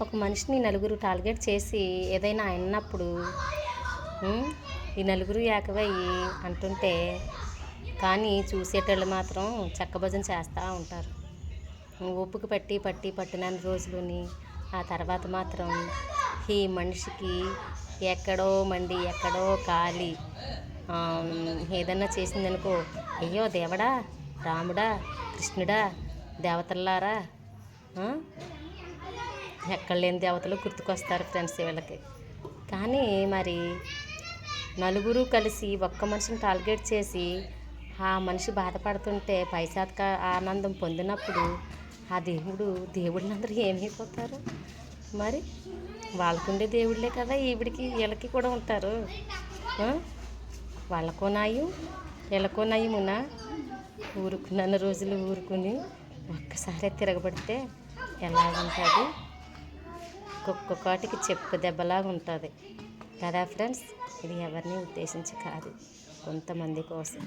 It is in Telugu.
ఒక మనిషిని నలుగురు టార్గెట్ చేసి ఏదైనా అన్నప్పుడు ఈ నలుగురు ఏకమయ్యి అంటుంటే కానీ చూసేటోళ్ళు మాత్రం చెక్కభజన చేస్తూ ఉంటారు. ఓపిక పట్టినన్ని రోజులని ఆ తర్వాత మాత్రం ఈ మనిషికి ఎక్కడో మండి ఎక్కడో కాలి ఏదన్నా చేసిందనుకో, అయ్యో దేవుడా, రాముడా, కృష్ణుడా, దేవతల్లారా, ఎక్కడ లేని దేవతలు గుర్తుకొస్తారు ఫ్రెండ్స్ వీళ్ళకి. కానీ మరి నలుగురు కలిసి ఒక్క మనిషిని టార్గెట్ చేసి ఆ మనిషి బాధపడుతుంటే పైశాచిక ఆనందం పొందినప్పుడు ఆ దేవుళ్ళందరూ ఏమైపోతారు? మరి వాళ్ళకుండే దేవుళ్ళే కదా వీళ్ళకి కూడా ఉంటారు. వాళ్ళకో నాయం వీళ్ళకో నయమునా? ఊరుకున్న రోజులు ఊరుకుని ఒక్కసారి తిరగబడితే ఎలా ఉంటుంది? ఒక్కొక్కటికి చెప్పు దెబ్బలాగా ఉంటుంది కదా ఫ్రెండ్స్. ఇది ఎవరిని ఉద్దేశించి కాదు, కొంతమంది కోసం.